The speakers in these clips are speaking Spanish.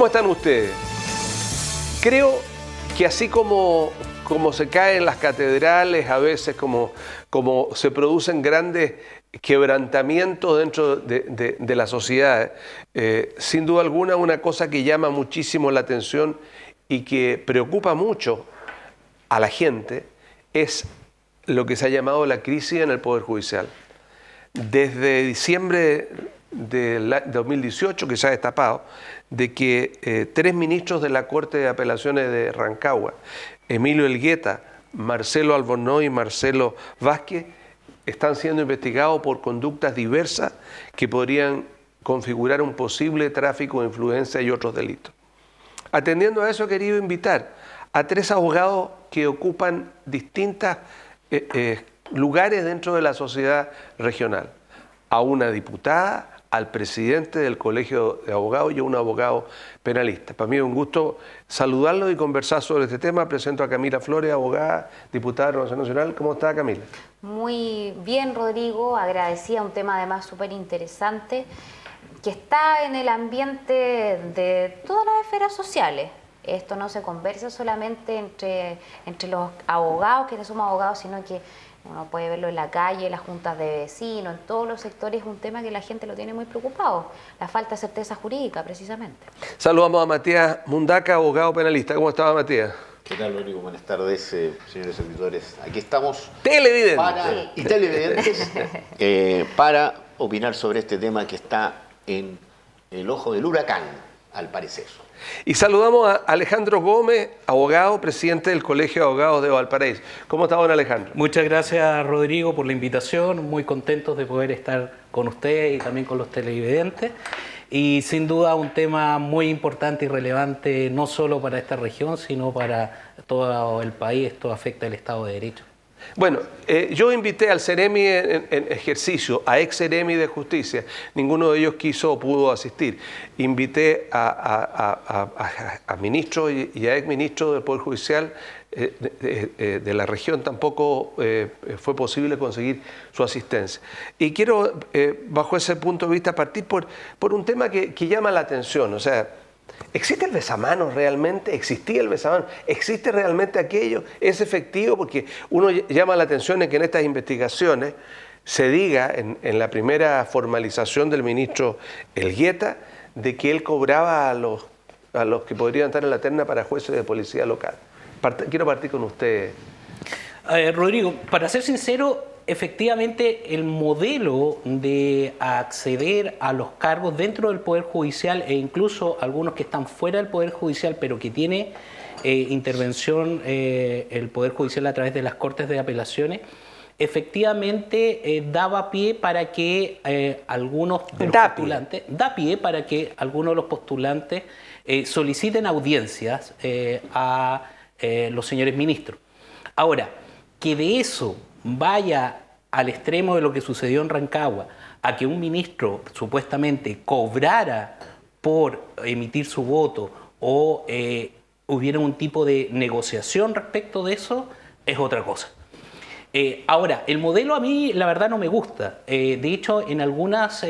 ¿Cómo están ustedes? Creo que así como se caen las catedrales, a veces como se producen grandes quebrantamientos dentro de la sociedad, sin duda alguna una cosa que llama muchísimo la atención y que preocupa mucho a la gente es lo que se ha llamado la crisis en el Poder Judicial. Desde diciembre del 2018, que se ha destapado, de que 3 ministros de la Corte de Apelaciones de Rancagua, Emilio Elgueta, Marcelo Albornoz y Marcelo Vázquez, están siendo investigados por conductas diversas que podrían configurar un posible tráfico de influencia y otros delitos. Atendiendo a eso, he querido invitar a 3 abogados que ocupan distintos lugares dentro de la sociedad regional. A una diputada, al presidente del Colegio de Abogados y a un abogado penalista. Para mí es un gusto saludarlos y conversar sobre este tema. Presento a Camila Flores, abogada, diputada de Renovación Nacional. ¿Cómo está, Camila? Muy bien, Rodrigo. Agradecida, un tema además súper interesante que está en el ambiente de todas las esferas sociales. Esto no se conversa solamente entre los abogados, quienes somos abogados, sino que uno puede verlo en la calle, en las juntas de vecinos, en todos los sectores. Es un tema que la gente lo tiene muy preocupado, la falta de certeza jurídica, precisamente. Saludamos a Matías Mundaca, abogado penalista. ¿Cómo estaba, Matías? ¿Qué tal, Rodrigo? Buenas tardes, señores auditores. Aquí estamos televidentes y televidentes para opinar sobre este tema que está en el ojo del huracán, al parecer. Y saludamos a Alejandro Gómez, abogado, presidente del Colegio de Abogados de Valparaíso. ¿Cómo está, don Alejandro? Muchas gracias, Rodrigo, por la invitación. Muy contentos de poder estar con usted y también con los televidentes. Y sin duda un tema muy importante y relevante, no solo para esta región, sino para todo el país. Esto afecta al Estado de Derecho. Bueno, yo invité al Ceremi en ejercicio, a ex Ceremi de Justicia, ninguno de ellos quiso o pudo asistir. Invité a ministros y a ex ministros del Poder Judicial de la región, tampoco fue posible conseguir su asistencia. Y quiero, bajo ese punto de vista, partir por un tema que llama la atención, o sea, ¿existe el besamanos realmente? ¿Existía el besamanos? ¿Existe realmente aquello? ¿Es efectivo? Porque uno llama la atención en que en estas investigaciones se diga, en la primera formalización del ministro Elgueta, de que él cobraba a los que podrían estar en la terna para jueces de policía local. Quiero partir con usted. Rodrigo, para ser sincero, efectivamente el modelo de acceder a los cargos dentro del Poder Judicial e incluso algunos que están fuera del Poder Judicial pero que tiene intervención el Poder Judicial a través de las Cortes de Apelaciones, efectivamente daba pie para que algunos de los postulantes soliciten audiencias a los señores ministros. Ahora, que de eso vaya al extremo de lo que sucedió en Rancagua, a que un ministro supuestamente cobrara por emitir su voto o hubiera un tipo de negociación respecto de eso, es otra cosa. Ahora, el modelo a mí la verdad no me gusta. De hecho, en algunos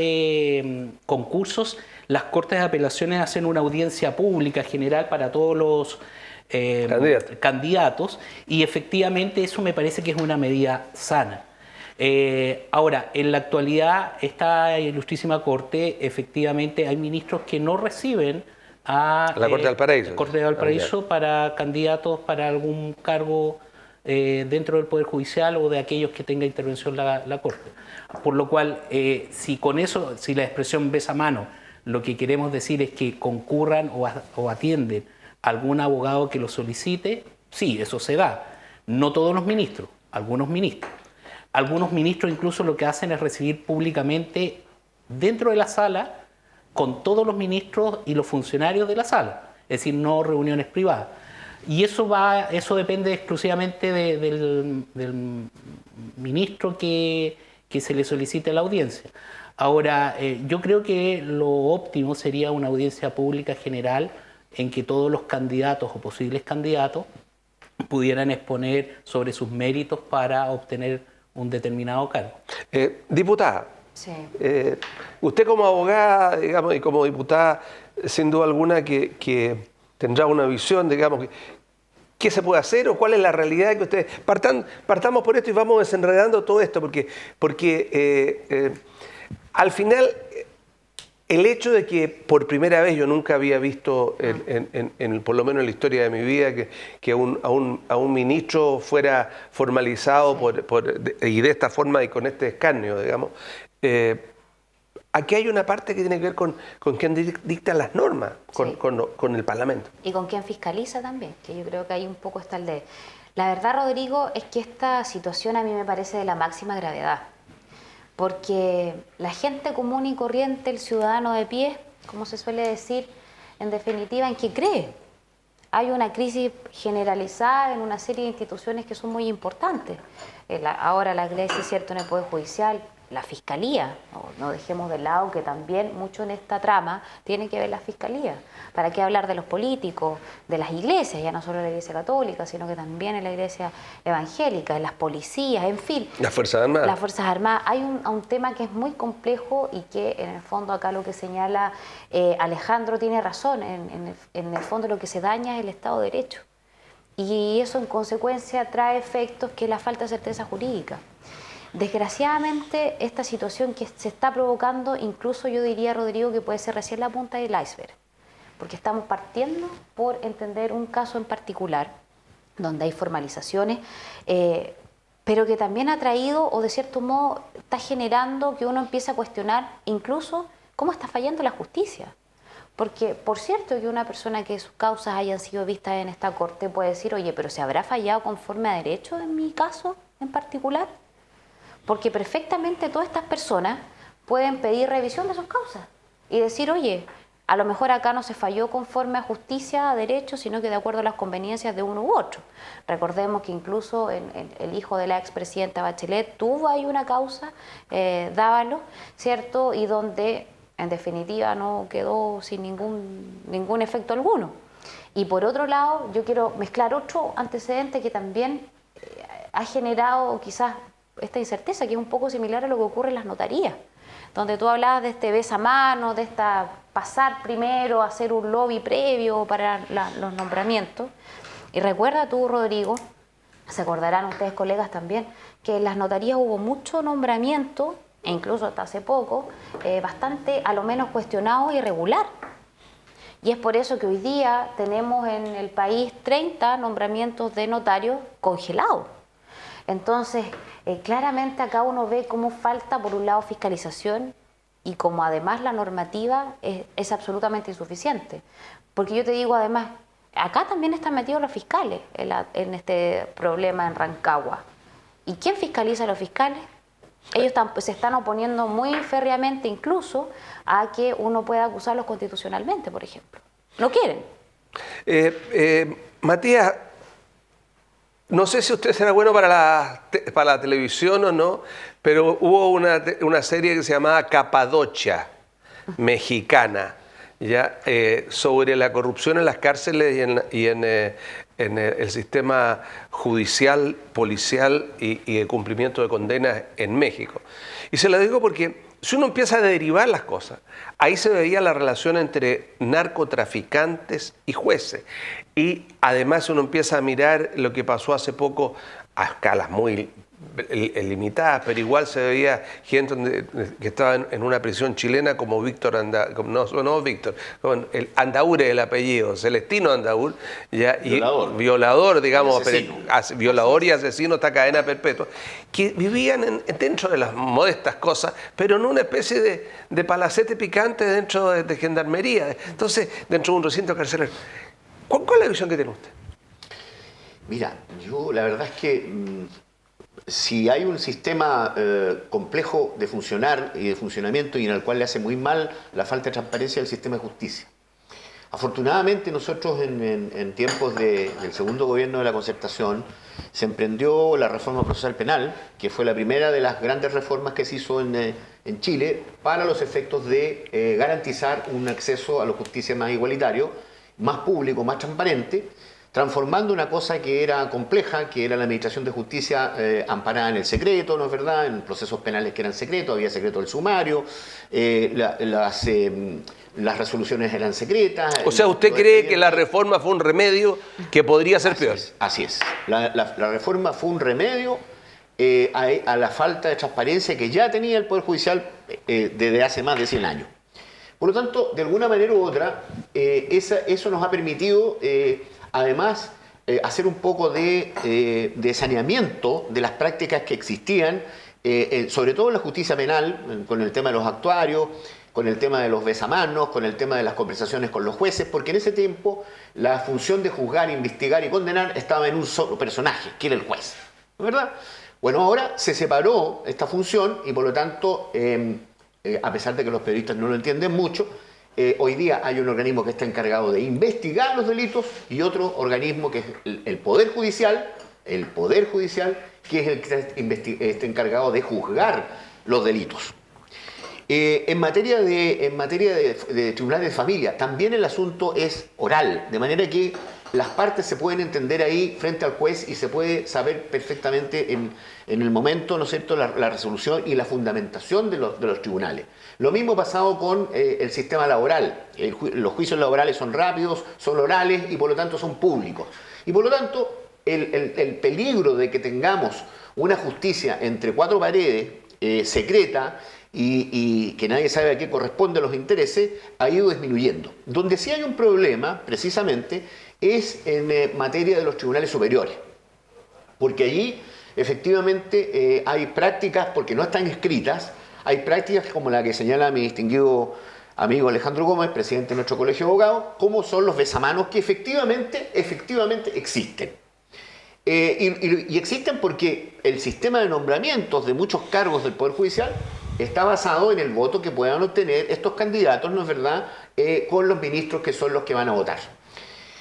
concursos las Cortes de Apelaciones hacen una audiencia pública general para todos los candidatos, y efectivamente eso me parece que es una medida sana. Ahora, en la actualidad, esta ilustrísima Corte, efectivamente hay ministros que no reciben a la Corte de Valparaíso, Corte de Valparaíso para candidatos para algún cargo dentro del Poder Judicial o de aquellos que tenga intervención la Corte. Por lo cual, si con eso, si la expresión besamano, lo que queremos decir es que concurran o atienden algún abogado que lo solicite, sí, eso se da. No todos los ministros, algunos ministros. Algunos ministros incluso lo que hacen es recibir públicamente dentro de la sala con todos los ministros y los funcionarios de la sala, es decir, no reuniones privadas. Y eso depende exclusivamente del ministro que se le solicite la audiencia. Ahora, yo creo que lo óptimo sería una audiencia pública general en que todos los candidatos o posibles candidatos pudieran exponer sobre sus méritos para obtener un determinado cargo. Diputada, Sí. usted como abogada, digamos, y como diputada, sin duda alguna, que tendrá una visión, digamos, qué se puede hacer o cuál es la realidad que ustedes... Partamos por esto y vamos desenredando todo esto, porque al final... El hecho de que por primera vez yo nunca había visto, por lo menos en la historia de mi vida, que a un ministro fuera formalizado y de esta forma y con este escarnio, digamos, aquí hay una parte que tiene que ver con quien dicta las normas, con el Parlamento. Y con quien fiscaliza también, que yo creo que ahí un poco está el de... La verdad, Rodrigo, es que esta situación a mí me parece de la máxima gravedad. Porque la gente común y corriente, el ciudadano de pie, como se suele decir, en definitiva, ¿en qué cree? Hay una crisis generalizada en una serie de instituciones que son muy importantes. Ahora la Iglesia, cierto, en el Poder Judicial, la Fiscalía, no dejemos de lado que también mucho en esta trama tiene que ver la Fiscalía. ¿Para qué hablar de los políticos, de las iglesias, ya no solo de la Iglesia Católica, sino que también en la Iglesia Evangélica, de las policías, en fin? Las Fuerzas Armadas. Las Fuerzas Armadas. Hay un tema que es muy complejo y que en el fondo acá lo que señala Alejandro tiene razón. En el fondo lo que se daña es el Estado de Derecho. Y eso en consecuencia trae efectos que es la falta de certeza jurídica. Desgraciadamente, esta situación que se está provocando, incluso yo diría, Rodrigo, que puede ser recién la punta del iceberg, porque estamos partiendo por entender un caso en particular, donde hay formalizaciones, pero que también ha traído, o de cierto modo, está generando que uno empiece a cuestionar incluso cómo está fallando la justicia. Porque, por cierto, que una persona que sus causas hayan sido vistas en esta corte puede decir, oye, pero ¿se habrá fallado conforme a derecho en mi caso en particular? Porque perfectamente todas estas personas pueden pedir revisión de sus causas y decir, oye, a lo mejor acá no se falló conforme a justicia, a derecho, sino que de acuerdo a las conveniencias de uno u otro. Recordemos que incluso el hijo de la expresidenta Bachelet tuvo ahí una causa, Dávalos, ¿cierto? Y donde en definitiva no quedó sin ningún efecto alguno. Y por otro lado, yo quiero mezclar otro antecedente que también ha generado quizás esta incerteza, que es un poco similar a lo que ocurre en las notarías, donde tú hablabas de este besamano, de esta pasar primero, hacer un lobby previo para los nombramientos. Y recuerda tú, Rodrigo, se acordarán ustedes, colegas, también, que en las notarías hubo mucho nombramiento, e incluso hasta hace poco, bastante, a lo menos cuestionado y irregular. Y es por eso que hoy día tenemos en el país 30 nombramientos de notarios congelados. Entonces, claramente acá uno ve cómo falta, por un lado, fiscalización y como además la normativa es absolutamente insuficiente. Porque yo te digo, además, acá también están metidos los fiscales en este problema en Rancagua. ¿Y quién fiscaliza a los fiscales? Ellos se están oponiendo muy férreamente incluso a que uno pueda acusarlos constitucionalmente, por ejemplo. No quieren. Matías, no sé si usted será bueno para la televisión o no, pero hubo una serie que se llamaba Capadocia, mexicana, ¿ya? Sobre la corrupción en las cárceles y en el sistema judicial, policial y de cumplimiento de condenas en México. Y se lo digo porque si uno empieza a derivar las cosas, ahí se veía la relación entre narcotraficantes y jueces. Y además uno empieza a mirar lo que pasó hace poco a escalas muy limitadas, pero igual se veía gente que estaba en una prisión chilena como Víctor con el Andaúr, el apellido, Celestino Andaúr, ya, violador, digamos, violador y asesino hasta cadena perpetua, que vivían dentro de las modestas cosas, pero en una especie de palacete picante dentro de gendarmería, entonces dentro de un recinto carcelario. ¿Cuál es la visión que tiene usted? Mira, yo la verdad es que si hay un sistema complejo de funcionar y de funcionamiento y en el cual le hace muy mal la falta de transparencia del sistema de justicia. Afortunadamente nosotros en tiempos del segundo gobierno de la Concertación se emprendió la reforma procesal penal, que fue la primera de las grandes reformas que se hizo en Chile para los efectos de garantizar un acceso a la justicia más igualitario, más público, más transparente, transformando una cosa que era compleja, que era la administración de justicia amparada en el secreto, ¿no es verdad?, en procesos penales que eran secretos, había secreto del sumario, las resoluciones eran secretas. O sea, ¿usted cree que la reforma fue un remedio que podría ser peor? Así es. La reforma fue un remedio a la falta de transparencia que ya tenía el Poder Judicial desde hace más de 100 años. Por lo tanto, de alguna manera u otra, eso nos ha permitido, además, hacer un poco de saneamiento de las prácticas que existían, sobre todo en la justicia penal, con el tema de los actuarios, con el tema de los besamanos, con el tema de las conversaciones con los jueces, porque en ese tiempo la función de juzgar, investigar y condenar estaba en un solo personaje, que era el juez, ¿no es verdad? Bueno, ahora se separó esta función y por lo tanto, a pesar de que los periodistas no lo entienden mucho, hoy día hay un organismo que está encargado de investigar los delitos y otro organismo que es el Poder Judicial, que es el que está encargado de juzgar los delitos. En materia de tribunales de familia, también el asunto es oral, de manera que las partes se pueden entender ahí frente al juez y se puede saber perfectamente en el momento, ¿no es cierto?, la resolución y la fundamentación de los tribunales. Lo mismo pasado con el sistema laboral. Los juicios laborales son rápidos, son orales y por lo tanto son públicos. Y por lo tanto, el peligro de que tengamos una justicia entre cuatro paredes, secreta, y que nadie sabe a qué corresponden los intereses, ha ido disminuyendo. Donde sí hay un problema, precisamente, es en materia de los tribunales superiores. Porque allí, efectivamente, hay prácticas, porque no están escritas, hay prácticas como la que señala mi distinguido amigo Alejandro Gómez, presidente de nuestro Colegio de Abogados, como son los besamanos que efectivamente existen. Y existen porque el sistema de nombramientos de muchos cargos del Poder Judicial está basado en el voto que puedan obtener estos candidatos, ¿no es verdad?, con los ministros que son los que van a votar.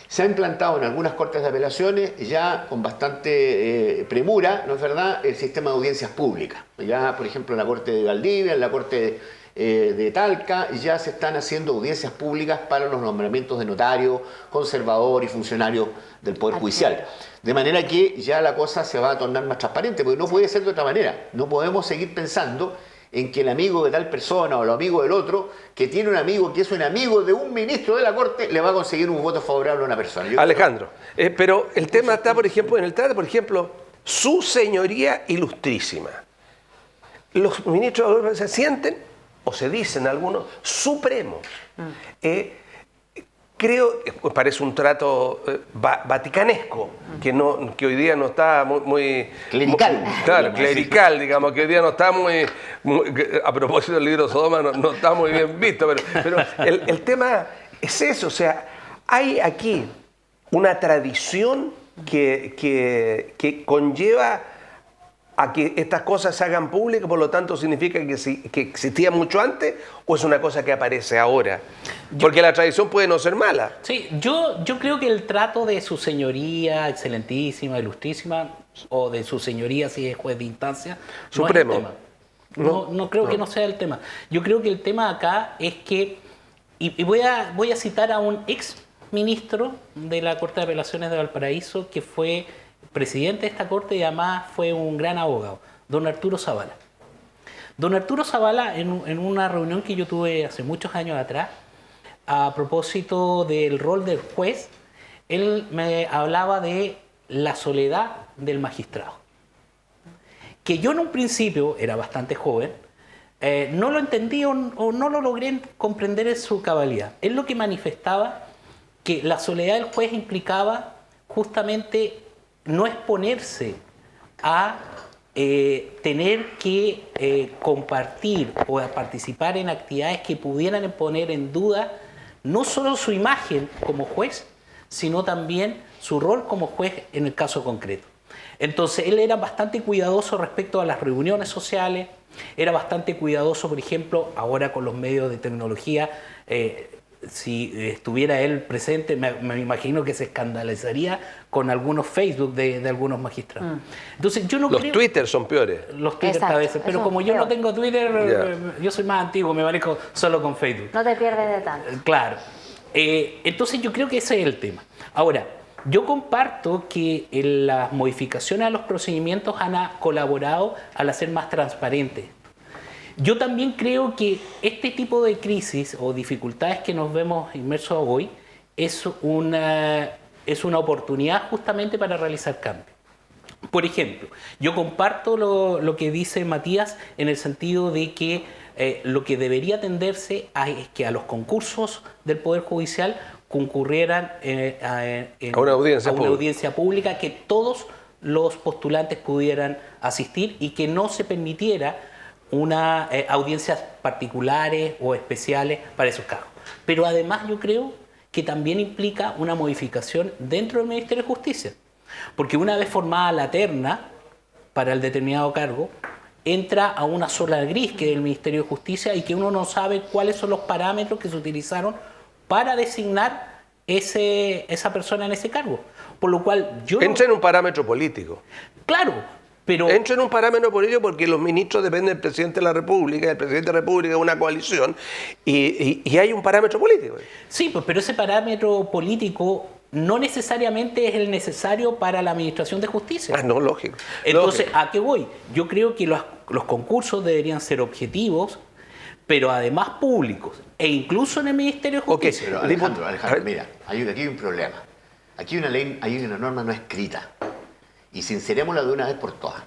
Se ha implantado en algunas cortes de apelaciones ya con bastante premura, ¿no es verdad?, el sistema de audiencias públicas. Ya, por ejemplo, en la Corte de Valdivia, en la Corte de Talca, ya se están haciendo audiencias públicas para los nombramientos de notarios, conservador y funcionarios del Poder Judicial. De manera que ya la cosa se va a tornar más transparente, porque no puede ser de otra manera. No podemos seguir pensando en que el amigo de tal persona o el amigo del otro, que tiene un amigo que es un amigo de un ministro de la Corte, le va a conseguir un voto favorable a una persona. Alejandro, pero el tema está, por ejemplo, en el trate, por ejemplo, su señoría ilustrísima. Los ministros se sienten, o se dicen algunos, supremos. Creo, parece un trato vaticanesco, que hoy día no está muy clerical. Claro, clerical, digamos, que hoy día no está muy a propósito del libro Sodoma, no está muy bien visto, pero el tema es eso, o sea, hay aquí una tradición que conlleva a que estas cosas se hagan públicas, por lo tanto significa que existía mucho antes, o es una cosa que aparece ahora. Porque la tradición puede no ser mala. Sí, yo creo que el trato de su señoría excelentísima, ilustrísima, o de su señoría si es juez de instancia, supremo, no es el tema. No creo que no sea el tema. Yo creo que el tema acá es que, y voy a citar a un ex ministro de la Corte de Apelaciones de Valparaíso, que fue presidente de esta corte y además fue un gran abogado, don Arturo Zavala. Don Arturo Zavala, en una reunión que yo tuve hace muchos años atrás, a propósito del rol del juez, él me hablaba de la soledad del magistrado. Que yo en un principio, era bastante joven, no lo entendí o no lo logré comprender en su cabalidad. Él lo que manifestaba que la soledad del juez implicaba justamente no exponerse a tener que compartir o a participar en actividades que pudieran poner en duda no solo su imagen como juez, sino también su rol como juez en el caso concreto. Entonces, él era bastante cuidadoso respecto a las reuniones sociales, era bastante cuidadoso, por ejemplo, ahora con los medios de tecnología, si estuviera él presente, me imagino que se escandalizaría con algunos Facebook de algunos magistrados. Entonces, yo no los creo... Twitter son peores. Los Twitter Exacto, a veces, pero como yo no tengo Twitter, yo soy más antiguo, me manejo solo con Facebook. No te pierdes de tanto. Claro. Entonces yo creo que ese es el tema. Ahora, Yo comparto que las modificaciones a los procedimientos han colaborado al hacer más transparente. Yo también creo que este tipo de crisis o dificultades que nos vemos inmersos hoy es una oportunidad justamente para realizar cambios. Por ejemplo, yo comparto lo que dice Matías en el sentido de que lo que debería tenderse es que a los concursos del Poder Judicial concurrieran a una audiencia pública, que todos los postulantes pudieran asistir y que no se permitiera audiencias particulares o especiales para esos cargos. Pero además yo creo que también implica una modificación dentro del Ministerio de Justicia, porque una vez formada la terna para el determinado cargo, entra a una sola gris que es el Ministerio de Justicia y que uno no sabe cuáles son los parámetros que se utilizaron para designar esa persona en ese cargo. Por lo cual yo... Entra en un parámetro político. Claro, pero... Entra en un parámetro político porque los ministros dependen del presidente de la República, el presidente de la República es una coalición y hay un parámetro político. Sí, pues, pero ese parámetro político no necesariamente es el necesario para la administración de justicia. Ah, no, lógico. Entonces, lógico. ¿a qué voy? Yo creo que los concursos deberían ser objetivos, pero además públicos, e incluso en el Ministerio de Justicia. Pero Alejandro, mira, aquí hay un problema. Aquí hay una ley, hay una norma no escrita. Y sincerémosla de una vez por todas.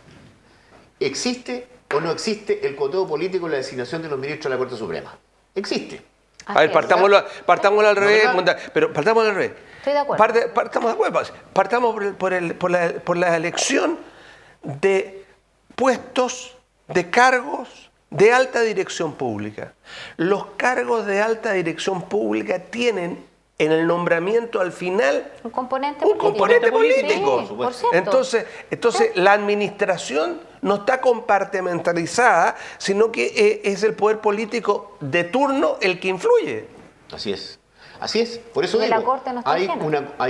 ¿Existe o no existe el coteo político en la designación de los ministros de la Corte Suprema? Existe. A ver, partámoslo al revés. Pero partamos al revés. Estoy de acuerdo. Partamos de acuerdo. Partamos por la elección de puestos, de cargos de alta dirección pública. Los cargos de alta dirección pública tienen en el nombramiento al final un componente político. Sí, por cierto. Entonces la administración no está compartimentalizada, sino que es el poder político de turno el que influye. Así es. Así es. Por eso y digo, la Corte no está hay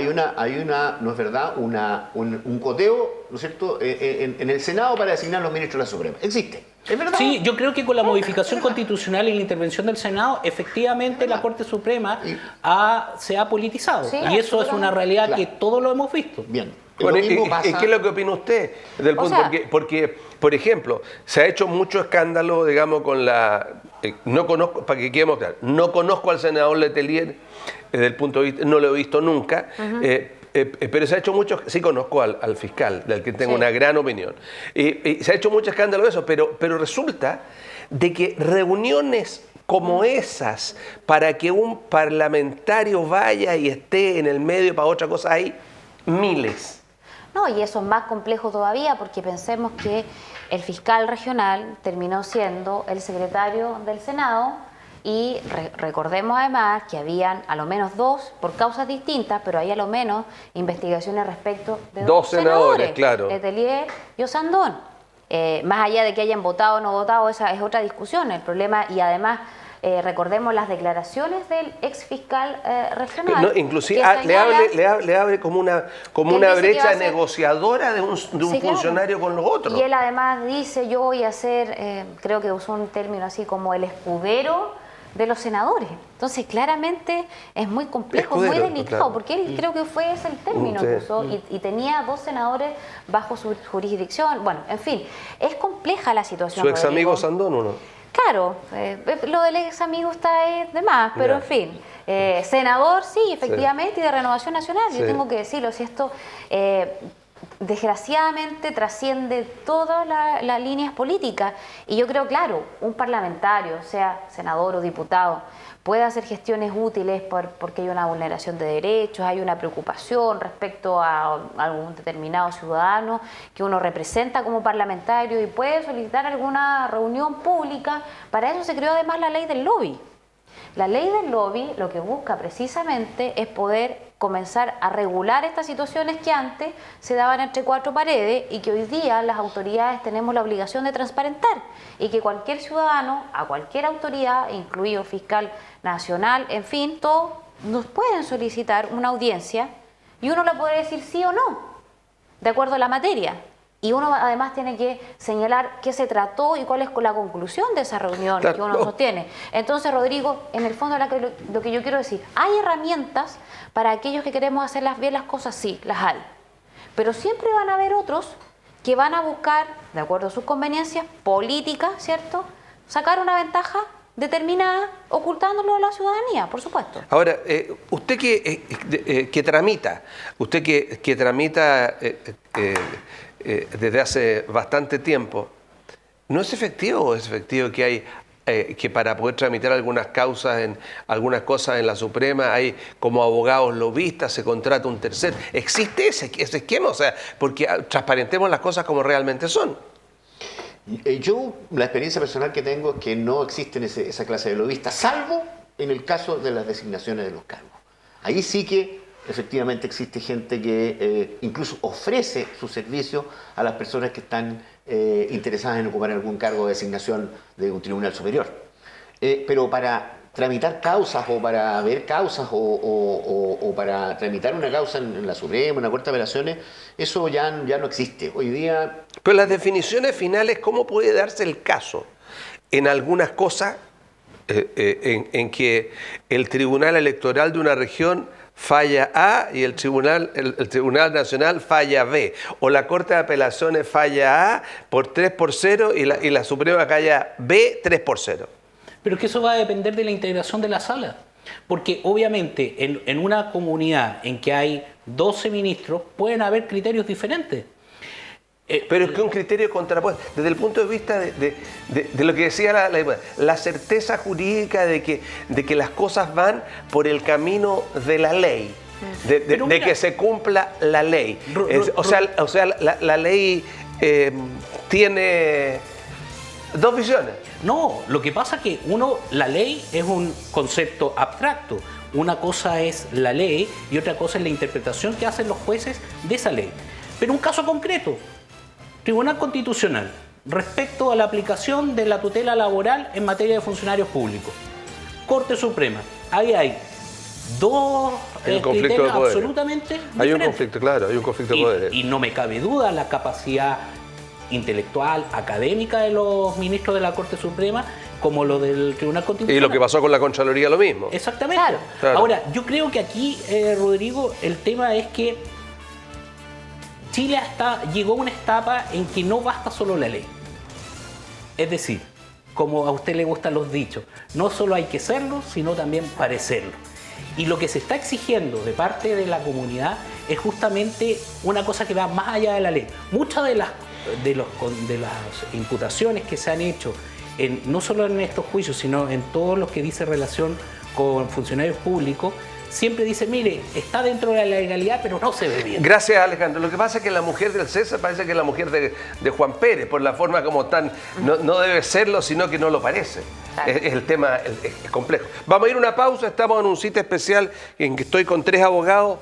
una, no es verdad, un coteo, ¿no es cierto?, en el Senado para designar los ministros de la Suprema. Existe. ¿Es verdad? Sí, yo creo que con la modificación constitucional y la intervención del Senado, efectivamente la Corte Suprema se ha politizado. Sí, y eso es una realidad claro. que todos lo hemos visto. Bien. Bueno, Lo mismo pasa... ¿Y qué es lo que opina usted? Porque, por ejemplo, se ha hecho mucho escándalo, digamos, con la... no conozco, para que quedemos claros, no conozco al senador Letelier desde el punto de vista, no lo he visto nunca, pero se ha hecho mucho, sí conozco al fiscal, del que tengo una gran opinión. Se ha hecho mucho escándalo de eso, pero resulta de que reuniones como esas, para que un parlamentario vaya y esté en el medio para otra cosa, hay miles. No, y eso es más complejo todavía porque pensemos que el fiscal regional terminó siendo el secretario del Senado y recordemos además que habían a lo menos dos, por causas distintas, pero hay a lo menos investigaciones respecto de dos senadores, claro. Letelier y Osandón. Más allá de que hayan votado o no votado, esa es otra discusión. El problema, y además... recordemos las declaraciones del ex fiscal regional. No, inclusive le abre como una brecha negociadora de un funcionario con los otros. Y él además dice, yo voy a ser, creo que usó un término así como el escudero de los senadores. Entonces, claramente es muy complejo, muy delicado, claro. Porque él creo que fue ese el término que usó y tenía dos senadores bajo su jurisdicción. Bueno, en fin, es compleja la situación. ¿Su ex amigo Sandón o no? Claro, lo del ex amigo está de más, pero en fin, senador sí, efectivamente, y de Renovación Nacional, yo tengo que decirlo, si esto desgraciadamente trasciende todas las líneas políticas, y yo creo, claro, un parlamentario, sea senador o diputado, puede hacer gestiones útiles porque hay una vulneración de derechos, hay una preocupación respecto a algún determinado ciudadano que uno representa como parlamentario y puede solicitar alguna reunión pública. Para eso se creó además la ley del lobby. La ley del lobby lo que busca precisamente es poder comenzar a regular estas situaciones que antes se daban entre cuatro paredes y que hoy día las autoridades tenemos la obligación de transparentar y que cualquier ciudadano, a cualquier autoridad, incluido fiscal nacional, en fin, todos nos pueden solicitar una audiencia y uno le puede decir sí o no, de acuerdo a la materia. Y uno además tiene que señalar qué se trató y cuál es la conclusión de esa reunión que uno sostiene. Entonces, Rodrigo, en el fondo lo que yo quiero decir, hay herramientas para aquellos que queremos hacer bien las cosas, sí, las hay. Pero siempre van a haber otros que van a buscar, de acuerdo a sus conveniencias políticas, ¿cierto?, sacar una ventaja determinada, ocultándolo a la ciudadanía, por supuesto. Ahora, usted que tramita, desde hace bastante tiempo, ¿no es efectivo o es efectivo que hay que para poder tramitar algunas cosas en la Suprema hay como abogados lobistas, se contrata un tercero? ¿Existe ese esquema? O sea, porque transparentemos las cosas como realmente son. Yo, la experiencia personal que tengo es que no existen esa clase de lobistas, salvo en el caso de las designaciones de los cargos. Ahí sí que efectivamente existe gente que incluso ofrece su servicio a las personas que están interesadas en ocupar algún cargo de designación de un tribunal superior. Pero para tramitar causas o para ver causas o para tramitar una causa en la Suprema, en la Corte de Apelaciones, eso ya no existe. Hoy día... Pero las definiciones finales, ¿cómo puede darse el caso en algunas cosas en que el Tribunal Electoral de una región falla A y el Tribunal Nacional falla B, o la Corte de Apelaciones falla A por 3-0 y la Suprema falla B 3-0? Pero es que eso va a depender de la integración de la sala. Porque obviamente en una comunidad en que hay 12 ministros pueden haber criterios diferentes. Pero es que un criterio contrapuesto, desde el punto de vista de lo que decía la certeza jurídica de que las cosas van por el camino de la ley, de que se cumpla la ley. O sea, la ley tiene dos visiones. No, lo que pasa es que la ley es un concepto abstracto. Una cosa es la ley y otra cosa es la interpretación que hacen los jueces de esa ley. Pero un caso concreto, Tribunal Constitucional, respecto a la aplicación de la tutela laboral en materia de funcionarios públicos. Corte Suprema, ahí hay dos criterios absolutamente diferentes. Hay un conflicto, claro, hay un conflicto de poderes. Y no me cabe duda la capacidad intelectual, académica de los ministros de la Corte Suprema, como lo del Tribunal Constitucional. Y lo que pasó con la Contraloría, lo mismo. Exactamente. Claro. Ahora, yo creo que aquí, Rodrigo, el tema es que Chile llegó a una etapa en que no basta solo la ley. Es decir, como a usted le gustan los dichos, no solo hay que serlo, sino también parecerlo. Y lo que se está exigiendo de parte de la comunidad es justamente una cosa que va más allá de la ley. Muchas de las imputaciones que se han hecho, no solo en estos juicios, sino en todos los que dice relación con funcionarios públicos, siempre dice, mire, está dentro de la legalidad, pero no se ve bien. Gracias, Alejandro. Lo que pasa es que la mujer del César parece que es la mujer de Juan Pérez, por la forma como están. No debe serlo, sino que no lo parece. El tema es complejo. Vamos a ir a una pausa. Estamos en un sitio especial en que estoy con 3 abogados.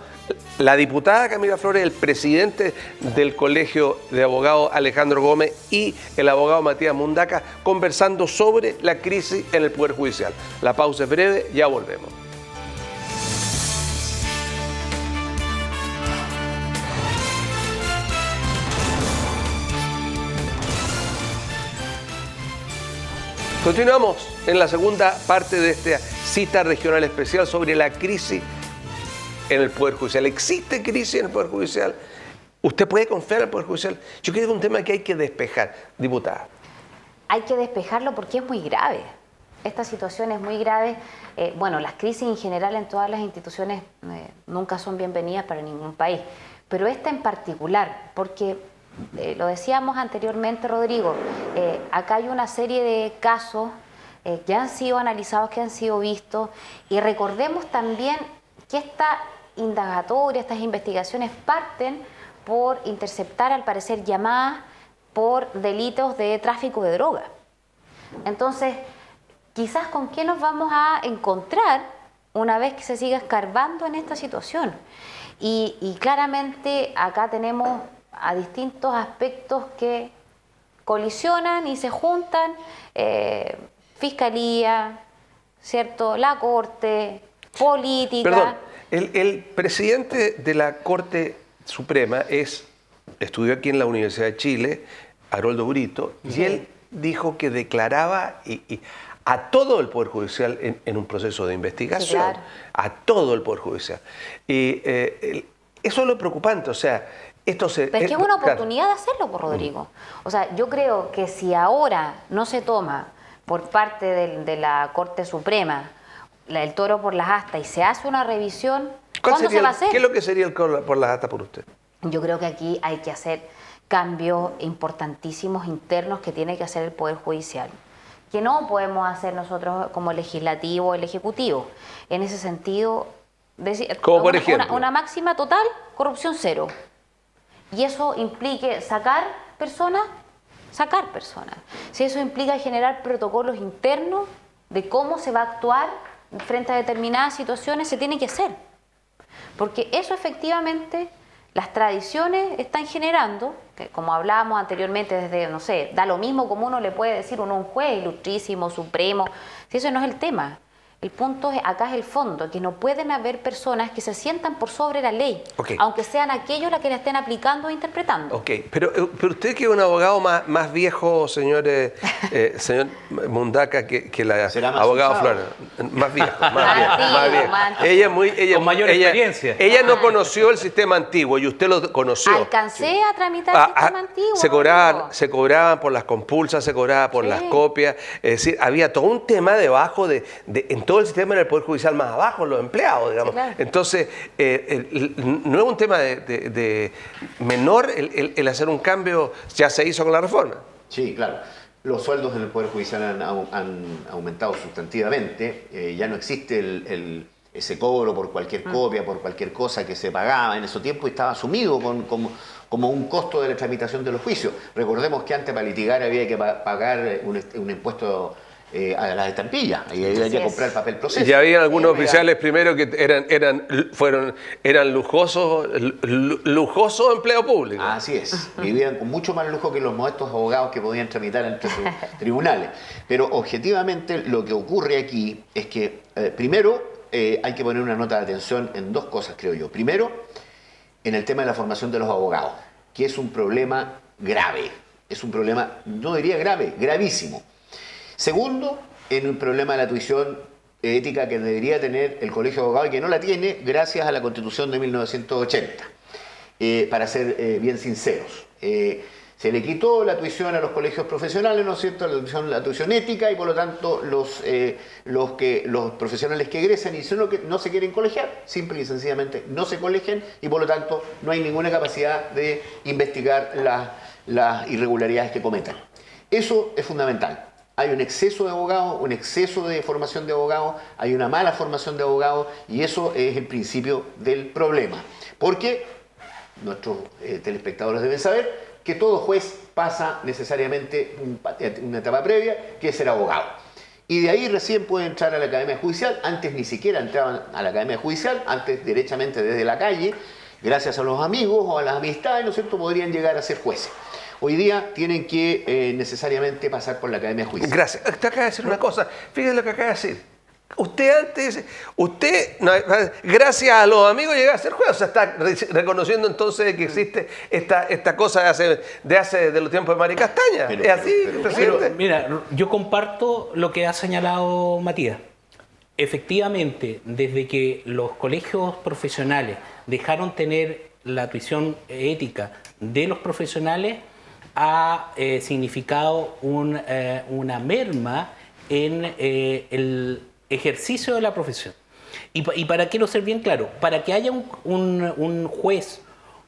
La diputada Camila Flores, el presidente del Colegio de Abogados Alejandro Gómez y el abogado Matías Mundaca conversando sobre la crisis en el Poder Judicial. La pausa es breve, ya volvemos. Continuamos en la segunda parte de esta cita regional especial sobre la crisis en el Poder Judicial. ¿Existe crisis en el Poder Judicial? ¿Usted puede confiar en el Poder Judicial? Yo creo que es un tema que hay que despejar, diputada. Hay que despejarlo porque es muy grave. Esta situación es muy grave. Bueno, las crisis en general en todas las instituciones nunca son bienvenidas para ningún país, pero esta en particular, porque lo decíamos anteriormente, Rodrigo, acá hay una serie de casos que han sido analizados, que han sido vistos, y recordemos también que esta indagatoria, estas investigaciones parten por interceptar, al parecer, llamadas por delitos de tráfico de droga. Entonces, quizás con qué nos vamos a encontrar una vez que se siga escarbando en esta situación. Y claramente acá tenemos a distintos aspectos que colisionan y se juntan, Fiscalía, ¿cierto?, la Corte, política. Perdón, el presidente de la Corte Suprema es estudió aquí en la Universidad de Chile, Haroldo Brito, y él dijo que declaraba a todo el Poder Judicial en un proceso de investigación, Sí, claro. a todo el Poder Judicial. Y eso es lo preocupante, o sea, esto se... Pero es que es una claro. oportunidad de hacerlo, por Rodrigo. O sea, yo creo que si ahora no se toma por parte de la Corte Suprema el toro por las astas y se hace una revisión, ¿cuándo se va a hacer? ¿Qué es lo que sería el toro por las astas por usted? Yo creo que aquí hay que hacer cambios importantísimos internos que tiene que hacer el Poder Judicial, que no podemos hacer nosotros como legislativo o el ejecutivo. En ese sentido, como por ejemplo, una máxima total, corrupción cero. Y eso implique sacar personas. Si eso implica generar protocolos internos de cómo se va a actuar frente a determinadas situaciones, se tiene que hacer. Porque eso efectivamente, las tradiciones están generando, que como hablábamos anteriormente, desde, no sé, da lo mismo como uno le puede decir a un juez ilustrísimo, supremo, si eso no es el tema. El punto acá es el fondo, que no pueden haber personas que se sientan por sobre la ley, aunque sean aquellos las que la estén aplicando e interpretando. Ok, pero usted que es un abogado más viejo, señor Mundaca, que la abogada Flora. Más viejo. Ella es muy... Con mayor experiencia. Ella no conoció el sistema antiguo y usted lo conoció. Alcancé a tramitar el sistema antiguo. Se cobraban por las compulsas, se cobraba por las copias. Es decir, había todo un tema debajo en todo el sistema del Poder Judicial, más abajo, los empleados, digamos. Sí, claro. Entonces, no es un tema de menor el hacer un cambio, ya se hizo con la reforma. Sí, claro. Los sueldos en el Poder Judicial han aumentado sustantivamente. Ya no existe ese cobro por cualquier copia, por cualquier cosa que se pagaba en esos tiempos y estaba asumido como un costo de la tramitación de los juicios. Recordemos que antes para litigar había que pagar un impuesto a las estampillas y había que comprar el papel proceso. Y había algunos oficiales primero que eran lujosos empleados públicos. Así es, vivían con mucho más lujo que los modestos abogados que podían tramitar entre sus tribunales. Pero objetivamente lo que ocurre aquí es que primero hay que poner una nota de atención en dos cosas, creo yo. Primero, en el tema de la formación de los abogados, que es un problema grave. Es un problema, no diría grave, gravísimo. Segundo, en un problema de la tuición ética que debería tener el Colegio de Abogados y que no la tiene gracias a la Constitución de 1980. Para ser bien sinceros, se le quitó la tuición a los colegios profesionales, ¿no es cierto?, la tuición ética, y por lo tanto los profesionales que egresan y no se quieren colegiar, simple y sencillamente no se colegian, y por lo tanto no hay ninguna capacidad de investigar las irregularidades que cometan. Eso es fundamental. Hay un exceso de abogados, un exceso de formación de abogados, hay una mala formación de abogados, y eso es el principio del problema. Porque nuestros telespectadores deben saber que todo juez pasa necesariamente una etapa previa, que es ser abogado. Y de ahí recién puede entrar a la Academia Judicial. Antes ni siquiera entraban a la Academia Judicial, antes derechamente desde la calle, gracias a los amigos o a las amistades, ¿no es cierto?, podrían llegar a ser jueces. Hoy día tienen que necesariamente pasar por la Academia Judicial. Gracias. Usted acaba de decir una cosa. Fíjese lo que acaba de decir. Gracias a los amigos llega a ser juez. O sea, está reconociendo entonces que existe esta cosa de los tiempos de Mari Castaña. ¿Es así, presidente? Mira, yo comparto lo que ha señalado Matías. Efectivamente, desde que los colegios profesionales dejaron tener la tuición ética de los profesionales, ha significado una merma en el ejercicio de la profesión. Y para quiero ser bien claro, para que haya un juez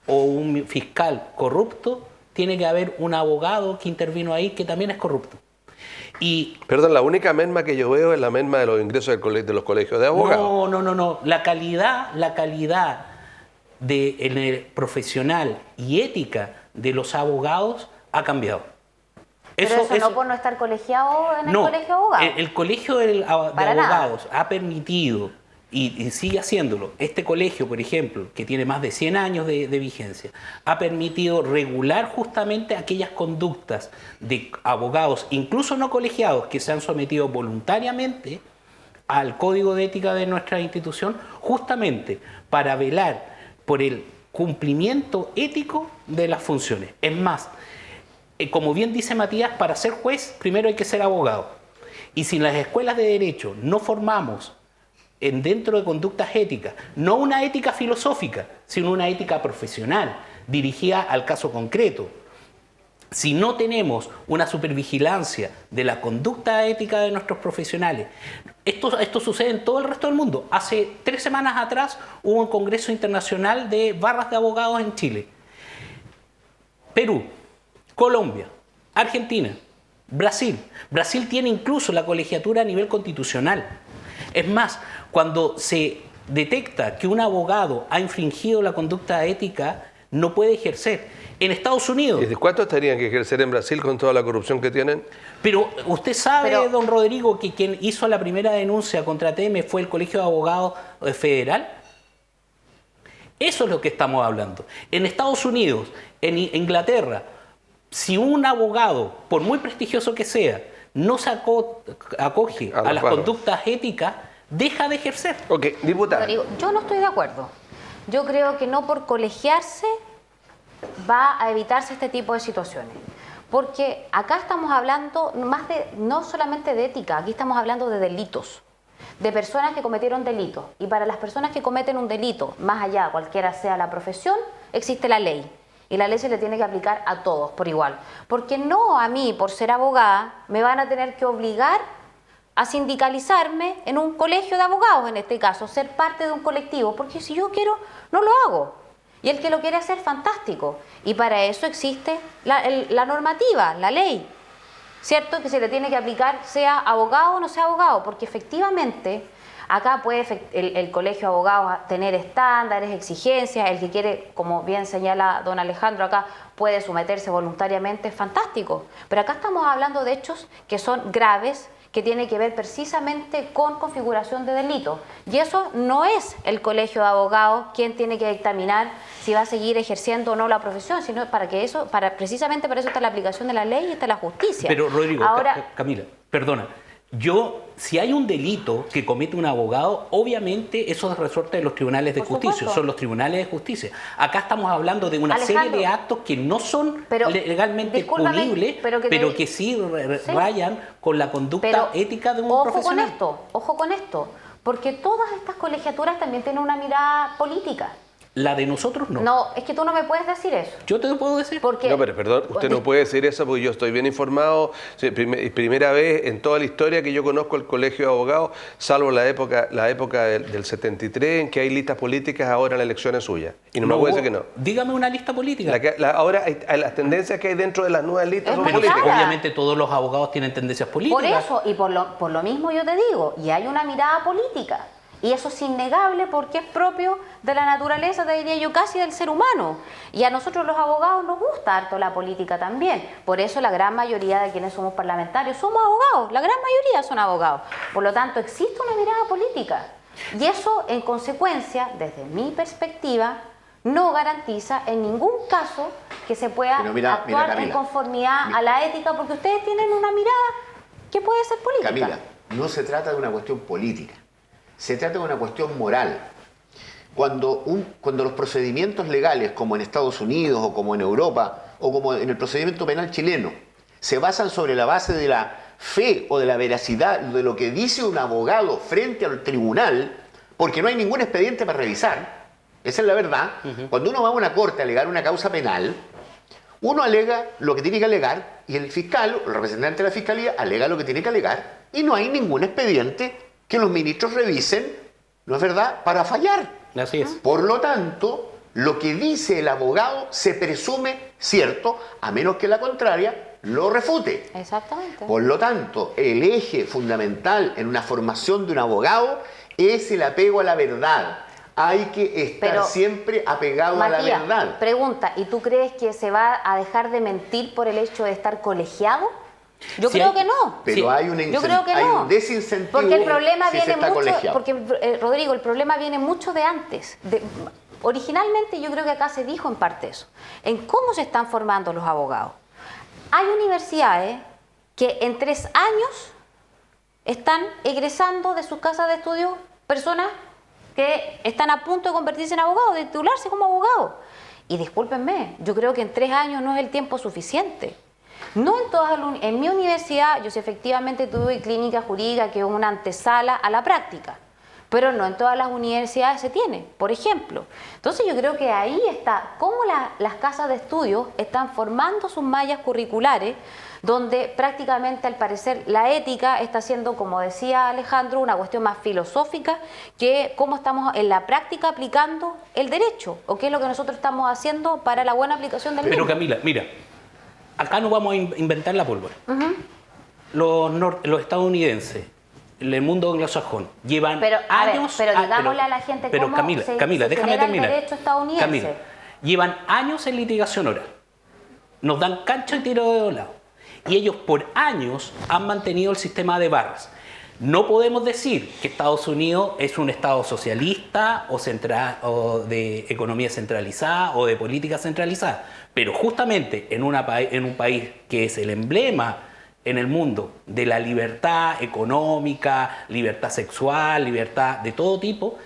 o un fiscal corrupto, tiene que haber un abogado que intervino ahí que también es corrupto. Perdón, la única merma que yo veo es la merma de los ingresos de los colegios de abogados. No. La calidad en el profesional y ética de los abogados ha cambiado. Pero eso no por no estar colegiado en el colegio de abogados. El colegio de abogados ha permitido, y sigue haciéndolo, este colegio, por ejemplo, que tiene más de 100 años de vigencia, ha permitido regular justamente aquellas conductas de abogados, incluso no colegiados, que se han sometido voluntariamente al código de ética de nuestra institución, justamente para velar por el cumplimiento ético de las funciones. Es más, como bien dice Matías, para ser juez primero hay que ser abogado. Y si en las escuelas de derecho no formamos dentro de conductas éticas, no una ética filosófica, sino una ética profesional, dirigida al caso concreto, si no tenemos una supervigilancia de la conducta ética de nuestros profesionales, esto sucede en todo el resto del mundo. Hace 3 semanas atrás hubo un congreso internacional de barras de abogados en Chile. Perú, Colombia, Argentina, Brasil. Brasil tiene incluso la colegiatura a nivel constitucional. Es más, cuando se detecta que un abogado ha infringido la conducta ética, no puede ejercer. En Estados Unidos... ¿Y de cuántos tendrían que ejercer en Brasil con toda la corrupción que tienen? Pero usted sabe, don Rodrigo, que quien hizo la primera denuncia contra TM fue el Colegio de Abogados Federal. Eso es lo que estamos hablando. En Estados Unidos, en Inglaterra, si un abogado, por muy prestigioso que sea, no se acoge a las conductas éticas, deja de ejercer. Ok, diputada. Rodrigo, yo no estoy de acuerdo. Yo creo que no por colegiarse va a evitarse este tipo de situaciones. Porque acá estamos hablando no solamente de ética, aquí estamos hablando de delitos, de personas que cometieron delitos. Y para las personas que cometen un delito, más allá, cualquiera sea la profesión, existe la ley. Y la ley se le tiene que aplicar a todos por igual. Porque no a mí, por ser abogada, me van a tener que obligar a sindicalizarme en un colegio de abogados, en este caso, ser parte de un colectivo, porque si yo quiero, no lo hago. Y el que lo quiere hacer, fantástico. Y para eso existe la normativa, la ley. ¿Cierto? Que se le tiene que aplicar, sea abogado o no sea abogado, porque efectivamente acá puede el colegio de abogados tener estándares, exigencias, el que quiere, como bien señala don Alejandro acá, puede someterse voluntariamente, es fantástico. Pero acá estamos hablando de hechos que son graves, que tiene que ver precisamente con configuración de delito. Y eso no es el colegio de abogados quien tiene que dictaminar si va a seguir ejerciendo o no la profesión, sino precisamente para eso está la aplicación de la ley y está la justicia. Pero Rodrigo, ahora, Camila, perdona. Si hay un delito que comete un abogado, obviamente eso resorte de los tribunales de justicia, son los tribunales de justicia. Acá estamos hablando de una serie de actos que no son legalmente punibles, pero que sí rayan con la conducta ética de un profesional. Ojo con esto, porque todas estas colegiaturas también tienen una mirada política. La de nosotros no. No, es que tú no me puedes decir eso. Yo te lo puedo decir. Porque, no, pero perdón, usted no puede decir eso porque yo estoy bien informado. Primera vez en toda la historia que yo conozco el Colegio de Abogados, salvo la época del 73, en que hay listas políticas ahora en las elecciones suyas. Y no me puede decir que no. Dígame una lista política. Ahora las tendencias que hay dentro de las nuevas listas son políticas. Obviamente todos los abogados tienen tendencias políticas. Por eso, y por lo mismo yo te digo, y hay una mirada política. Y eso es innegable porque es propio de la naturaleza, te diría yo, casi del ser humano. Y a nosotros los abogados nos gusta harto la política también. Por eso la gran mayoría de quienes somos parlamentarios somos abogados. La gran mayoría son abogados. Por lo tanto, existe una mirada política. Y eso, en consecuencia, desde mi perspectiva, no garantiza en ningún caso que se pueda actuar en conformidad a la ética, porque ustedes tienen una mirada que puede ser política. Camila, no se trata de una cuestión política. Se trata de una cuestión moral. Cuando los procedimientos legales, como en Estados Unidos o como en Europa, o como en el procedimiento penal chileno, se basan sobre la base de la fe o de la veracidad de lo que dice un abogado frente al tribunal, porque no hay ningún expediente para revisar, esa es la verdad. Cuando uno va a una corte a alegar una causa penal, uno alega lo que tiene que alegar y el fiscal o el representante de la fiscalía alega lo que tiene que alegar y no hay ningún expediente que los ministros revisen, ¿no es verdad?, para fallar. Así es. Por lo tanto, lo que dice el abogado se presume cierto, a menos que la contraria lo refute. Exactamente. Por lo tanto, el eje fundamental en una formación de un abogado es el apego a la verdad. Hay que estar siempre apegado a la verdad. Pregunta, ¿y tú crees que se va a dejar de mentir por el hecho de estar colegiado? Yo creo que no. Pero hay un desincentivo porque el problema si viene se está mucho, colegiado. porque Rodrigo, el problema viene mucho de antes. Originalmente yo creo que acá se dijo en parte eso, en cómo se están formando los abogados. Hay universidades que en 3 años están egresando de sus casas de estudio personas que están a punto de convertirse en abogados, de titularse como abogados. Y discúlpenme, yo creo que en 3 años no es el tiempo suficiente. No en todas en mi universidad, yo sí efectivamente tuve clínica jurídica, que es una antesala a la práctica, pero no en todas las universidades se tiene, por ejemplo. Entonces yo creo que ahí está cómo las casas de estudio están formando sus mallas curriculares, donde prácticamente al parecer la ética está siendo, como decía Alejandro, una cuestión más filosófica que cómo estamos en la práctica aplicando el derecho, o qué es lo que nosotros estamos haciendo para la buena aplicación del mismo. Pero Camila, mira, acá no vamos a inventar la pólvora. Los estadounidenses, el mundo anglosajón, llevan años... Pero digámosle a la gente cómo Camila, déjame terminar. El derecho estadounidense. Camila, llevan años en litigación oral. Nos dan cancha y tiro de lado. Y ellos por años han mantenido el sistema de barras. No podemos decir que Estados Unidos es un estado socialista o de economía centralizada o de política centralizada, pero justamente en un país que es el emblema en el mundo de la libertad económica, libertad sexual, libertad de todo tipo,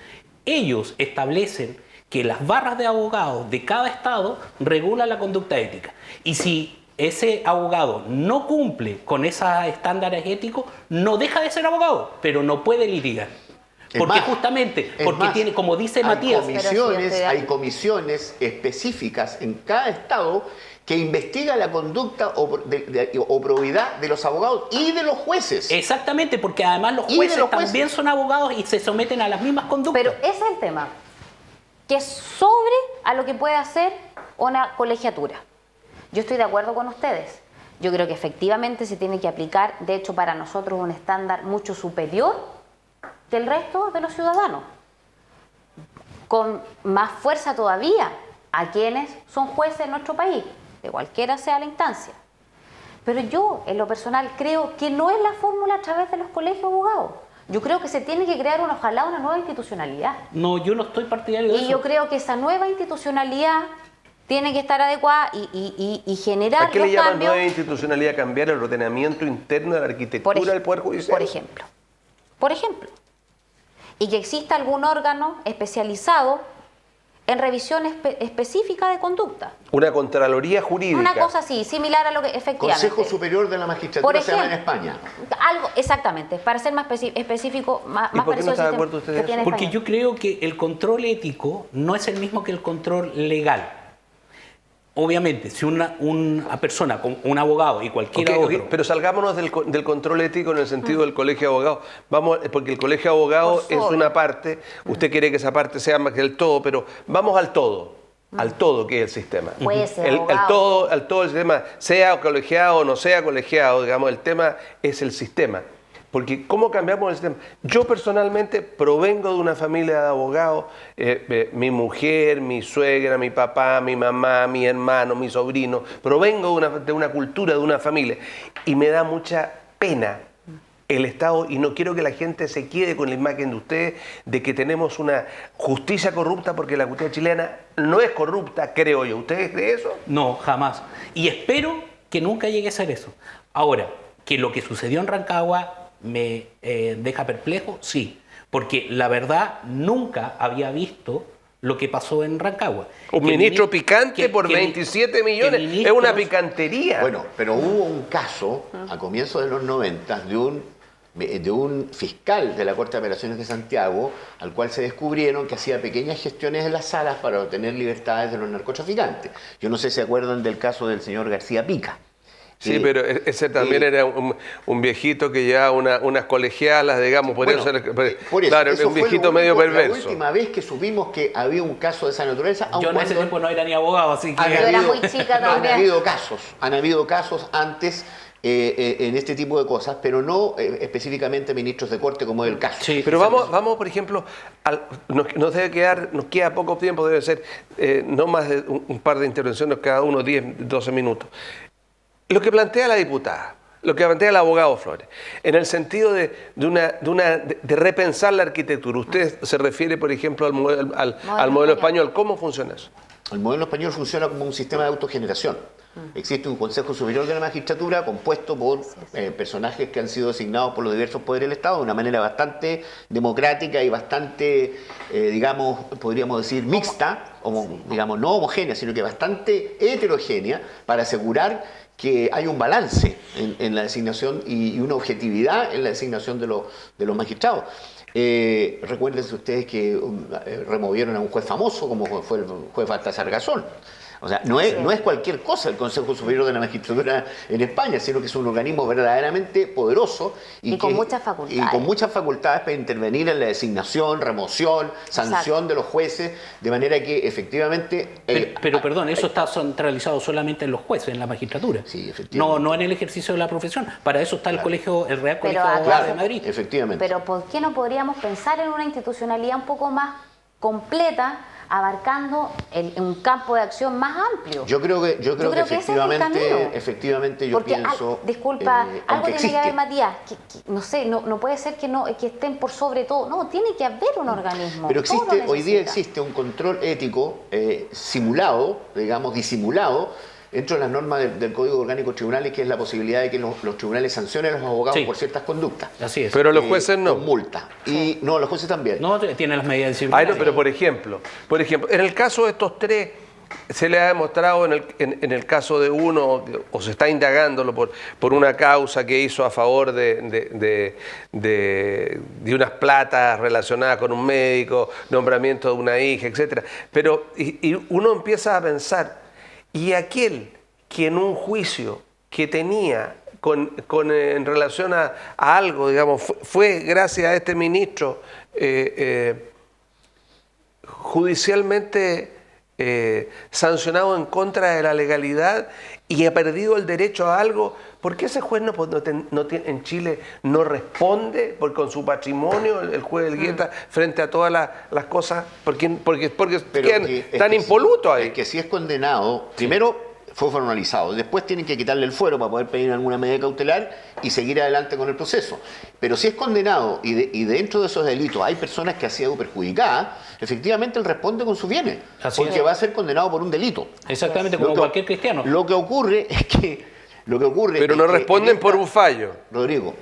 ellos establecen que las barras de abogados de cada estado regulan la conducta ética. Y si ese abogado no cumple con esos estándares éticos, no deja de ser abogado, pero no puede litigar. Porque justamente, porque tiene, como dice Matías... Hay comisiones específicas en cada estado que investiga la conducta o probidad de los abogados y de los jueces. Exactamente, porque además los jueces también son abogados y se someten a las mismas conductas. Pero ese es el tema, que es sobre a lo que puede hacer una colegiatura. Yo estoy de acuerdo con ustedes. Yo creo que efectivamente se tiene que aplicar, de hecho, para nosotros un estándar mucho superior que el resto de los ciudadanos. Con más fuerza todavía a quienes son jueces en nuestro país, de cualquiera sea la instancia. Pero yo, en lo personal, creo que no es la fórmula a través de los colegios de abogados. Yo creo que se tiene que crear ojalá una nueva institucionalidad. No, yo no estoy partidario de eso. Y yo creo que esa nueva institucionalidad tiene que estar adecuada y generar ¿A qué le llaman nueva institucionalidad? Cambiar el ordenamiento interno de la arquitectura del Poder Judicial. Por ejemplo. Y que exista algún órgano especializado en revisión específica de conducta. Una Contraloría Jurídica. Una cosa así, similar a lo que efectivamente. Consejo Superior de la Magistratura se llama en España. Algo, exactamente, para ser más específico, más ¿Y por qué no está de acuerdo usted? Porque yo creo que el control ético no es el mismo que el control legal. Obviamente, si una persona, un abogado y cualquiera otro... Pero salgámonos del control ético en el sentido del colegio de abogados. Vamos, porque el colegio de abogados es una parte, usted quiere que esa parte sea más que el todo, pero vamos al todo. Al todo que es el sistema. Puede ser al todo el sistema, sea colegiado o no sea colegiado, digamos, el tema es el sistema. Porque ¿cómo cambiamos el sistema? Yo personalmente provengo de una familia de abogados, mi mujer, mi suegra, mi papá, mi mamá, mi hermano, mi sobrino, provengo de una cultura, de una familia, y me da mucha pena el Estado, y no quiero que la gente se quede con la imagen de ustedes de que tenemos una justicia corrupta, porque la justicia chilena no es corrupta, creo yo. ¿Ustedes creen eso? No, jamás. Y espero que nunca llegue a ser eso. Ahora, que lo que sucedió en Rancagua me deja perplejo, sí, porque la verdad nunca había visto lo que pasó en Rancagua. Un ministro picante por 27 millones, es una picantería. Bueno, pero hubo un caso a comienzos de los 90 de un fiscal de la Corte de Apelaciones de Santiago, al cual se descubrieron que hacía pequeñas gestiones en las salas para obtener libertades de los narcotraficantes. Yo no sé si se acuerdan del caso del señor García Pica. Sí, pero ese también era un viejito que llevaba unas colegialas, digamos, podría ser, claro, un viejito medio perverso. La última vez que supimos que había un caso de esa naturaleza, yo en ese tiempo no era ni abogado, así que... Yo era muy chica también. Han habido casos antes en este tipo de cosas, pero no específicamente ministros de corte como es el caso. Sí, pero vamos por ejemplo, nos queda poco tiempo, debe ser no más de un par de intervenciones cada uno, 10, 12 minutos. Lo que plantea la diputada, lo que plantea el abogado Flores, en el sentido de repensar la arquitectura. Usted se refiere, por ejemplo, al modelo español. ¿Cómo funciona eso? El modelo español funciona como un sistema de autogeneración. Existe un Consejo Superior de la Magistratura compuesto por personajes que han sido designados por los diversos poderes del Estado de una manera bastante democrática y bastante, digamos, podríamos decir, mixta, digamos, no homogénea, sino que bastante heterogénea, para asegurar que hay un balance en la designación y una objetividad en la designación de los magistrados. Recuérdense ustedes que removieron a un juez famoso como fue el juez Baltasar Garzón. O sea, no es cualquier cosa el Consejo Superior de la Magistratura en España, sino que es un organismo verdaderamente poderoso y con muchas facultades. Y con muchas facultades para intervenir en la designación, remoción, sanción de los jueces, de manera que efectivamente... Pero perdón, eso está centralizado solamente en los jueces, en la magistratura. Sí, efectivamente. No en el ejercicio de la profesión. Para eso está el colegio, el Real Colegio Pero de Abogados de Madrid. Efectivamente. Pero ¿por qué no podríamos pensar en una institucionalidad un poco más completa, abarcando un campo de acción más amplio? Yo creo que efectivamente yo pienso... disculpa, algo tiene existe. que haber, Matías, no sé, no puede ser que estén por sobre todo, no, tiene que haber un organismo. Pero todo lo hoy día necesita. existe un control ético simulado, digamos, disimulado, dentro de las normas del Código Orgánico de Tribunales, que es la posibilidad de que los tribunales sancionen a los abogados por ciertas conductas. Así es. Pero los jueces no. Con multa. Y no, los jueces también. No, tienen las medidas disciplinarias. No, pero por ejemplo, en el caso de estos tres, se le ha demostrado en el caso de uno, o se está indagándolo por una causa que hizo a favor de unas platas relacionadas con un médico, nombramiento de una hija, etc. Pero y uno empieza a pensar, y aquel que en un juicio que tenía en relación a algo, digamos, fue gracias a este ministro judicialmente sancionado en contra de la legalidad y ha perdido el derecho a algo, ¿por qué ese juez en Chile no responde con su patrimonio, el juez Elgueta, frente a todas las cosas? Porque quedan tan impolutos ahí. Es que si es condenado, primero fue formalizado, después tienen que quitarle el fuero para poder pedir alguna medida cautelar y seguir adelante con el proceso. Pero si es condenado y dentro de esos delitos hay personas que han sido perjudicadas, efectivamente él responde con sus bienes, porque va a ser condenado por un delito. Exactamente, como cualquier cristiano. Lo que ocurre es que... Pero no responden por un fallo. Rodrigo,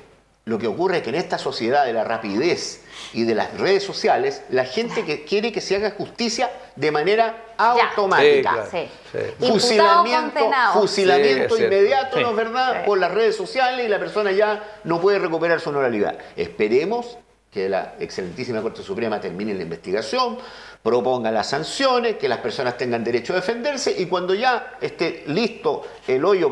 lo que ocurre es que en esta sociedad de la rapidez y de las redes sociales, la gente que quiere que se haga justicia de manera automática. Fusilamiento inmediato, ¿no es verdad? Por las redes sociales, y la persona ya no puede recuperar su honorabilidad. Esperemos que la excelentísima Corte Suprema termine la investigación, proponga las sanciones, que las personas tengan derecho a defenderse, y cuando ya esté listo el horno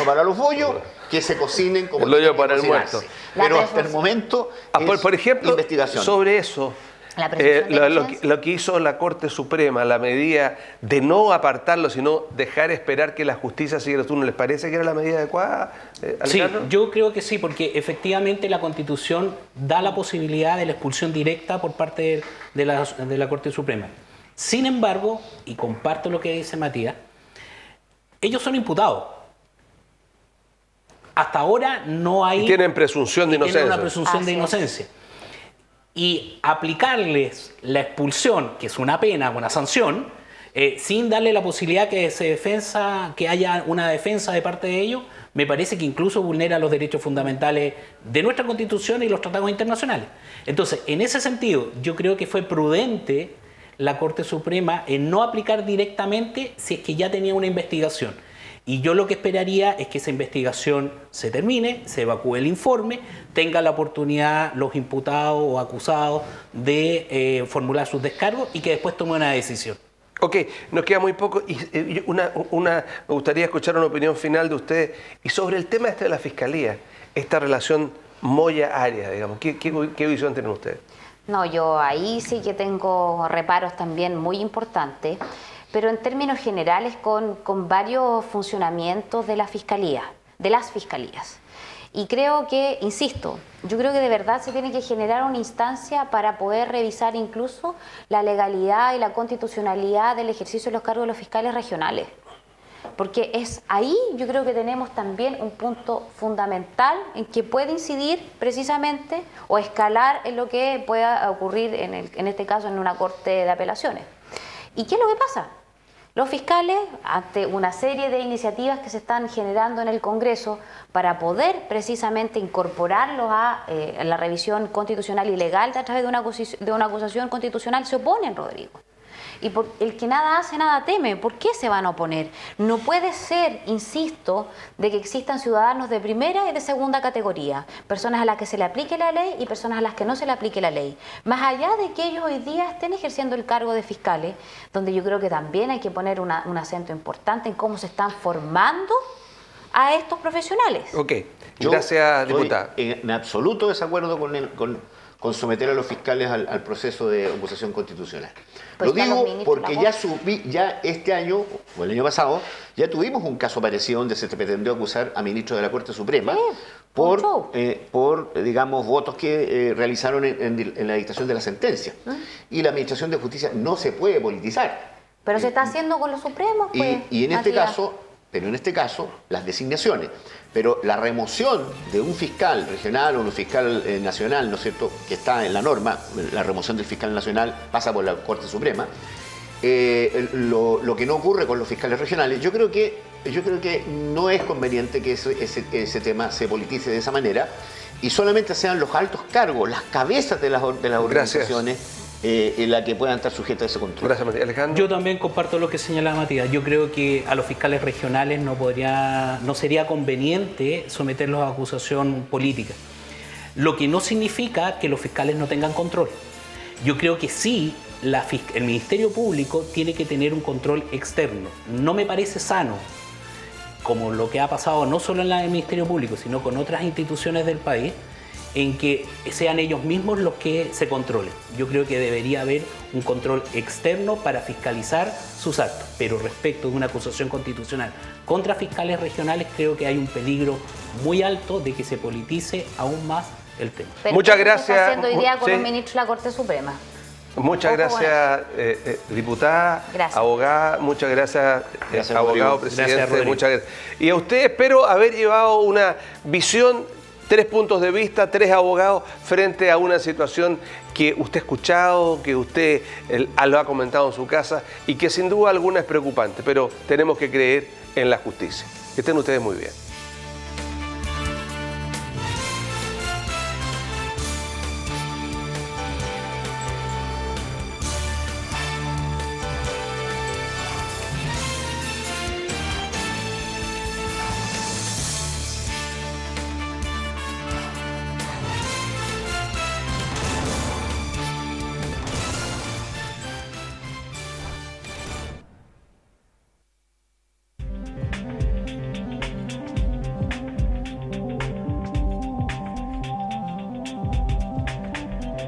para los bollos, que se cocinen como el hoyo para el muerto. Pero hasta el momento por ejemplo, investigación. Sobre eso, lo que hizo la Corte Suprema, la medida de no apartarlo, sino dejar esperar que la justicia siguiera su turno, ¿les parece que era la medida adecuada, Alejandro? Sí, yo creo que sí, porque efectivamente la Constitución da la posibilidad de la expulsión directa por parte de la Corte Suprema. Sin embargo, y comparto lo que dice Matías, ellos son imputados. Hasta ahora no hay... Y tienen presunción de inocencia. Tienen una presunción de inocencia. Y aplicarles la expulsión, que es una pena, una sanción, sin darle la posibilidad que haya una defensa de parte de ellos, me parece que incluso vulnera los derechos fundamentales de nuestra Constitución y los tratados internacionales. Entonces, en ese sentido, yo creo que fue prudente la Corte Suprema en no aplicar directamente si es que ya tenía una investigación. Y yo lo que esperaría es que esa investigación se termine, se evacúe el informe, tenga la oportunidad los imputados o acusados de formular sus descargos y que después tome una decisión. Ok, nos queda muy poco y me gustaría escuchar una opinión final de ustedes y sobre el tema de la Fiscalía, esta relación Moya-Arias, digamos, ¿qué visión tienen ustedes? No, yo ahí sí que tengo reparos también muy importantes, pero en términos generales con varios funcionamientos de la Fiscalía, de las Fiscalías. Y creo que, insisto, yo creo que de verdad se tiene que generar una instancia para poder revisar incluso la legalidad y la constitucionalidad del ejercicio de los cargos de los fiscales regionales. Porque es ahí yo creo que tenemos también un punto fundamental en que puede incidir precisamente o escalar en lo que pueda ocurrir en este caso en una corte de apelaciones. ¿Y qué es lo que pasa? Los fiscales, ante una serie de iniciativas que se están generando en el Congreso para poder precisamente incorporarlos a la revisión constitucional y legal a través de una acusación constitucional, se oponen, Rodrigo. Y por el que nada hace, nada teme. ¿Por qué se van a oponer? No puede ser, insisto, de que existan ciudadanos de primera y de segunda categoría, personas a las que se le aplique la ley y personas a las que no se le aplique la ley. Más allá de que ellos hoy día estén ejerciendo el cargo de fiscales, donde yo creo que también hay que poner un acento importante en cómo se están formando a estos profesionales. Ok, gracias, Yo diputada. estoy en absoluto desacuerdo con someter a los fiscales al proceso de acusación constitucional. Pues Lo ya los digo ministros porque la ya este año, o el año pasado, ya tuvimos un caso parecido donde se pretendió acusar a ministros de la Corte Suprema por digamos, votos que realizaron en la dictación de la sentencia. Y la Administración de Justicia no se puede politizar. Pero se está haciendo con los supremos, pues, Y en este Matías. caso, pero en este caso, las designaciones. Pero la remoción de un fiscal regional o un fiscal nacional, ¿no es cierto?, que está en la norma, la remoción del fiscal nacional pasa por la Corte Suprema, lo que no ocurre con los fiscales regionales, yo creo que no es conveniente que ese tema se politice de esa manera y solamente sean los altos cargos, las cabezas de las organizaciones en la que puedan estar sujetas a ese control. Gracias, Matías. Alejandro. Yo también comparto lo que señalaba Matías. Yo creo que a los fiscales regionales no sería conveniente someterlos a acusación política. Lo que no significa que los fiscales no tengan control. Yo creo que sí, el Ministerio Público tiene que tener un control externo. No me parece sano, como lo que ha pasado no solo en el Ministerio Público, sino con otras instituciones del país, en que sean ellos mismos los que se controlen. Yo creo que debería haber un control externo para fiscalizar sus actos, pero respecto de una acusación constitucional contra fiscales regionales, creo que hay un peligro muy alto de que se politice aún más el tema. Pero Muchas ¿qué se está gracias. haciendo hoy día con Sí. los ministros de la Corte Suprema? Muchas Un poco gracias, diputada, Gracias. abogada, muchas gracias, Gracias, abogado, Rodrigo. presidente, Gracias, Rodrigo. muchas gracias. Y a usted espero haber llevado una visión, 3 puntos de vista, 3 abogados frente a una situación que usted ha escuchado, que usted lo ha comentado en su casa y que sin duda alguna es preocupante, pero tenemos que creer en la justicia. Que estén ustedes muy bien.